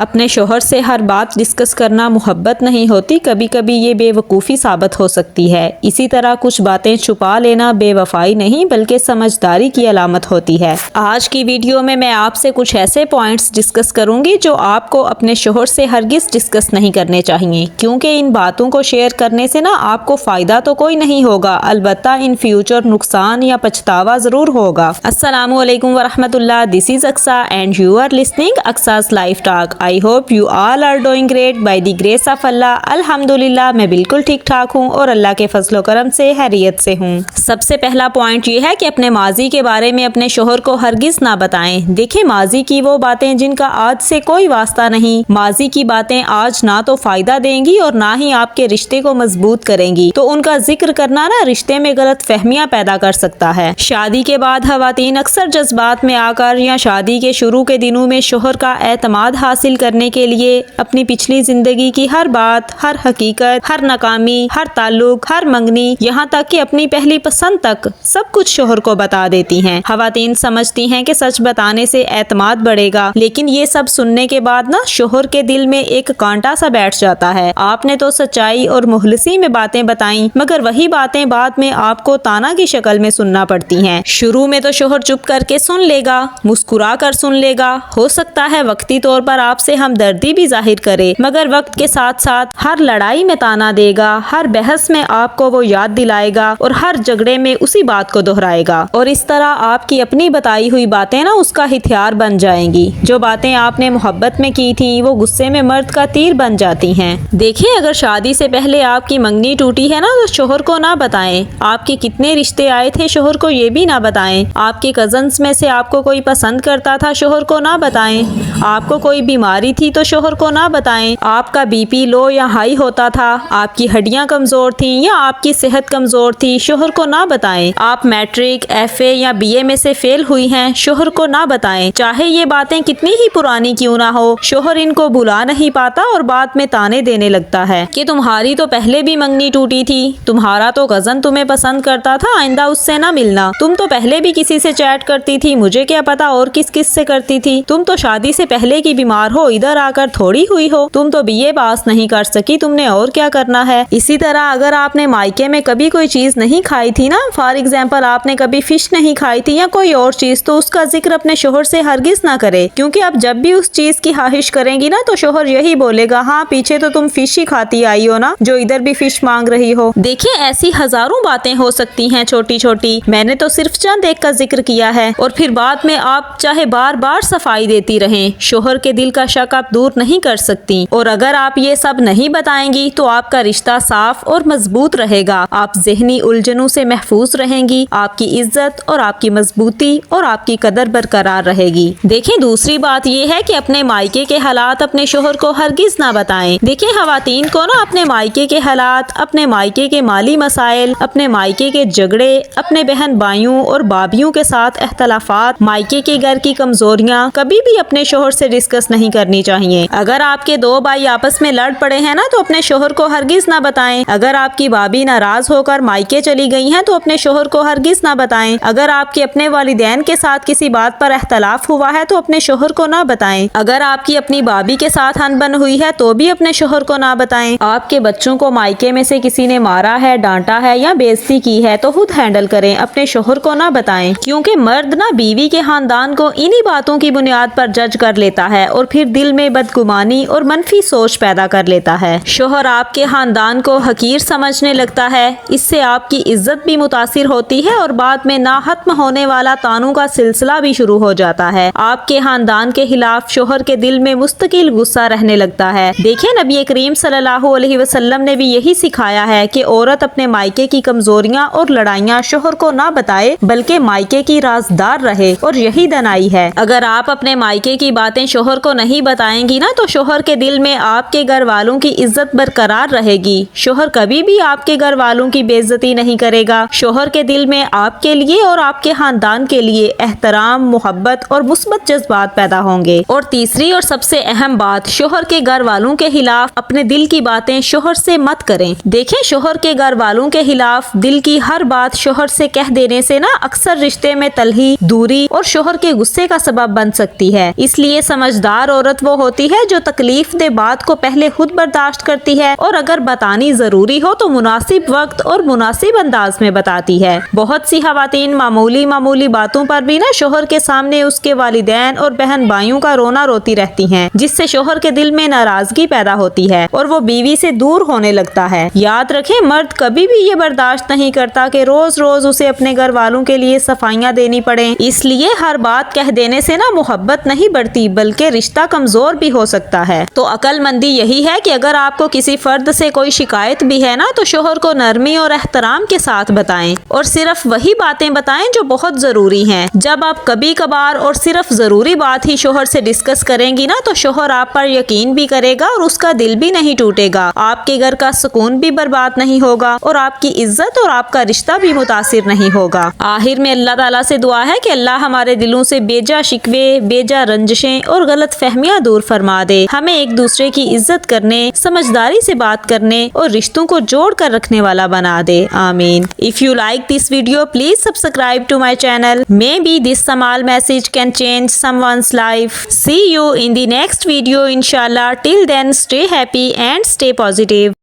اپنے شوہر سے ہر بات ڈسکس کرنا محبت نہیں ہوتی، کبھی کبھی یہ بے وقوفی ثابت ہو سکتی ہے۔ اسی طرح کچھ باتیں چھپا لینا بے وفائی نہیں بلکہ سمجھداری کی علامت ہوتی ہے۔ آج کی ویڈیو میں آپ سے کچھ ایسے پوائنٹس ڈسکس کروں گی جو آپ کو اپنے شوہر سے ہرگز ڈسکس نہیں کرنے چاہیے، کیونکہ ان باتوں کو شیئر کرنے سے آپ کو فائدہ تو کوئی نہیں ہوگا، البتہ ان فیوچر نقصان یا پچھتاوا ضرور ہوگا۔ السلام علیکم ورحمۃ اللہ، this is Aqsa and you are listening Aqsa's life talk. I hope you all are doing great by the grace of Allah. الحمدللہ میں بالکل ٹھیک ٹھاک ہوں اور اللہ کے فضل و کرم سے خیریت سے ہوں۔ سب سے پہلا پوائنٹ یہ ہے کہ اپنے ماضی کے بارے میں اپنے شوہر کو ہرگز نہ بتائیں۔ دیکھیں، ماضی کی وہ باتیں جن کا آج سے کوئی واسطہ نہیں، ماضی کی باتیں آج نہ تو فائدہ دیں گی اور نہ ہی آپ کے رشتے کو مضبوط کریں گی، تو ان کا ذکر کرنا رشتے میں غلط فہمیاں پیدا کر سکتا ہے۔ شادی کے بعد خواتین اکثر جذبات میں آ کر یا شادی کے شروع کے دنوں میں شوہر کا اعتماد حاصل کرنے کے لیے اپنی پچھلی زندگی کی ہر بات، ہر حقیقت، ہر ناکامی، ہر تعلق، ہر منگنی، یہاں تک کہ اپنی پہلی پسند تک سب کچھ شوہر کو بتا دیتی ہیں۔ خواتین سمجھتی ہیں کہ سچ بتانے سے اعتماد بڑھے گا، لیکن یہ سب سننے کے بعد شوہر کے دل میں ایک کانٹا سا بیٹھ جاتا ہے۔ آپ نے تو سچائی اور مخلصی میں باتیں بتائیں، مگر وہی باتیں بعد میں آپ کو تانا کی شکل میں سننا پڑتی ہیں۔ شروع میں تو شوہر چپ کر کے سن لے گا، مسکرا کر سن لے گا، ہو سکتا ہے وقتی طور پر آپ سے ہمدردی بھی ظاہر کرے، مگر وقت کے ساتھ ساتھ ہر لڑائی میں تانا دے گا، ہر بحث میں آپ کو وہ یاد دلائے گا اور ہر جھگڑے میں اسی بات کو دہرائے گا، اور اس طرح آپ کی اپنی بتائی ہوئی باتیں اس کا ہتھیار بن جائیں گی۔ جو باتیں آپ نے محبت میں کی تھی وہ غصے میں مرد کا تیر بن جاتی ہیں۔ دیکھیں، اگر شادی سے پہلے آپ کی منگنی ٹوٹی ہے تو شوہر کو نہ بتائیں۔ آپ کے کتنے رشتے آئے تھے شوہر کو یہ بھی نہ بتائیں۔ آپ کے کزنز میں سے آپ کو کوئی پسند کرتا تھا شوہر کو نہ بتائیں۔ آپ کو کوئی بیماری تھی تو شوہر کو نہ بتائیں۔ آپ کا بی پی لو یا ہائی ہوتا تھا، آپ کی ہڈیاں کمزور تھیں یا آپ کی صحت کمزور تھی، شوہر کو نہ بتائیں۔ آپ میٹرک، ایف اے یا بی اے میں سے فیل ہوئی ہیں، شوہر کو نہ بتائیں۔ چاہے یہ باتیں کتنی ہی پرانی کیوں نہ ہو، شوہر ان کو بھلا نہیں پاتا اور بعد میں تانے دینے لگتا ہے کہ تمہاری تو پہلے بھی منگنی ٹوٹی تھی، تمہارا تو کزن تمہیں پسند کرتا تھا، آئندہ اس سے نہ ملنا، تم تو پہلے بھی کسی سے چیٹ کرتی تھی، مجھے کیا پتا اور کس کس سے کرتی تھی، تم تو شادی سے پہلے کی بیمار ہو، ادھر آ کر تھوڑی ہوئی ہو، تم تو بی اے پاس نہیں کر سکی، تم نے اور کیا کرنا ہے۔ اسی طرح اگر آپ نے مائکے میں کبھی کوئی چیز نہیں کھائی تھی فار ایگزامپل آپ نے کبھی فش نہیں کھائی تھی یا کوئی اور چیز، تو اس کا ذکر اپنے شوہر سے ہرگز نہ کرے، کیونکہ اب جب بھی اس چیز کی خواہش کریں گی تو شوہر یہی بولے گا، ہاں پیچھے تو تم فش ہی کھاتی آئی ہو جو ادھر بھی فش مانگ رہی ہو۔ دیکھیں، ایسی ہزاروں باتیں ہو سکتی ہیں چھوٹی چھوٹی، میں نے تو صرف چند ایک کا ذکر کیا ہے، اور پھر بعد میں آپ چاہے بار بار صفائی دیتی رہیں، شوہر کے دل کا شک آپ دور نہیں کر سکتی، اور اگر آپ یہ سب نہیں بتائیں گی تو آپ کا رشتہ صاف اور مضبوط رہے گا، آپ ذہنی الجھنوں سے محفوظ رہیں گی، آپ کی عزت اور آپ کی مضبوطی اور آپ کی قدر برقرار رہے گی۔ دیکھیں، دوسری بات یہ ہے کہ اپنے مائکے کے حالات اپنے شوہر کو ہرگز نہ بتائیں۔ دیکھیں، خواتین کو اپنے مائکے کے حالات، اپنے مائکے کے مالی مسائل، اپنے مائکے کے جھگڑے، اپنے بہن بھائیوں اور بابیوں کے ساتھ اختلافات، مائکے کے گھر کی کمزوریاں کبھی بھی اپنے شوہر سے ڈسکس نہیں کرنی چاہیے۔ اگر آپ کے دو بھائی آپس میں لڑ پڑے ہیں تو اپنے شوہر کو ہرگز نہ بتائیں۔ اگر آپ کی بابی ناراض ہو کر مائکے چلی گئی ہیں تو اپنے شوہر کو ہرگز نہ بتائیں۔ اگر آپ کے اپنے والدین کے ساتھ کسی بات پر اختلاف ہوا ہے تو اپنے شوہر کو نہ بتائیں۔ اگر آپ کی اپنی بابی کے ساتھ انبن ہوئی ہے تو بھی اپنے شوہر کو نہ بتائیں۔ آپ کے بچوں کو مائکے میں سے کسی نے مارا ہے، ڈانٹا ہے یا بے عزتی کی ہے تو خود ہینڈل کریں، اپنے شوہر کو نہ بتائیں، کیونکہ مرد بیوی کے خاندان کو انہی باتوں کی بنیاد پر جج کر لیتا ہے اور پھر دل میں بدگمانی اور منفی سوچ پیدا کر لیتا ہے۔ شوہر آپ کے خاندان کو حقیر سمجھنے لگتا ہے، اس سے آپ کی عزت بھی متاثر ہوتی ہے اور بعد میں نہ ختم ہونے والا تانوں کا سلسلہ بھی شروع ہو جاتا ہے۔ آپ کے خاندان کے خلاف شوہر کے دل میں مستقل غصہ رہنے لگتا ہے۔ دیکھیں، نبی کریم صلی اللہ علیہ وسلم نے بھی یہی سکھایا ہے کہ عورت اپنے مائکے کی کمزوریاں اور لڑائیاں شوہر کو نہ بتائے بلکہ مائکے کی رازدار رہے، اور یہی دنائی ہے۔ اگر آپ اپنے مائکے کی باتیں شوہر کو نہیں بتائیں گی تو شوہر کے دل میں آپ کے گھر والوں کی عزت برقرار رہے گی، شوہر کبھی بھی آپ کے گھر والوں کی بے عزتی نہیں کرے گا، شوہر کے دل میں آپ کے لیے اور آپ کے خاندان کے لیے احترام، محبت اور مثبت جذبات پیدا ہوں گے۔ اور تیسری اور سب سے اہم بات، شوہر کے گھر والوں کے خلاف اپنے دل کی باتیں شوہر سے مت کریں۔ دیکھیں، شوہر کے گھر والوں کے خلاف دل کی ہر بات شوہر سے کہہ دینے سے اکثر رشتے میں تلخی، دوری اور شوہر کے غصے کا سبب بن سکتی ہے۔ اس لیے سمجھدار عورت عورت وہ ہوتی ہے جو تکلیف دہ بات کو پہلے خود برداشت کرتی ہے اور اگر بتانی ضروری ہو تو مناسب وقت اور مناسب انداز میں بتاتی ہے۔ بہت سی خواتین معمولی باتوں پر بھی شوہر کے سامنے اس کے والدین اور بہن بھائیوں کا رونا روتی رہتی ہیں، جس سے شوہر کے دل میں ناراضگی پیدا ہوتی ہے اور وہ بیوی سے دور ہونے لگتا ہے۔ یاد رکھیں، مرد کبھی بھی یہ برداشت نہیں کرتا کہ روز روز اسے اپنے گھر والوں کے لیے صفائیاں دینی پڑیں، اس لیے ہر بات کہہ دینے سے محبت نہیں بڑھتی بلکہ رشتہ کمزور بھی ہو سکتا ہے۔ تو عقل مندی یہی ہے کہ اگر آپ کو کسی فرد سے کوئی شکایت بھی ہے تو شوہر کو نرمی اور احترام کے ساتھ بتائیں اور صرف وہی باتیں بتائیں جو بہت ضروری ہیں۔ جب آپ کبھی کبھار اور صرف ضروری بات ہی شوہر سے ڈسکس کریں گی تو شوہر آپ پر یقین بھی کرے گا اور اس کا دل بھی نہیں ٹوٹے گا، آپ کے گھر کا سکون بھی برباد نہیں ہوگا اور آپ کی عزت اور آپ کا رشتہ بھی متاثر نہیں ہوگا۔ آخر میں اللہ تعالیٰ سے دعا ہے کہ اللہ ہمارے دلوں سے بیجا شکوے، بیجا رنجشیں اور غلط فہمیاں دور فرما دے، ہمیں ایک دوسرے کی عزت کرنے، سمجھداری سے بات کرنے اور رشتوں کو جوڑ کر رکھنے والا بنا دے، آمین۔ If you like this video, please subscribe to my channel. Maybe this small message can change someone's life. See you in the next video, inshallah. Till then, stay happy and stay positive.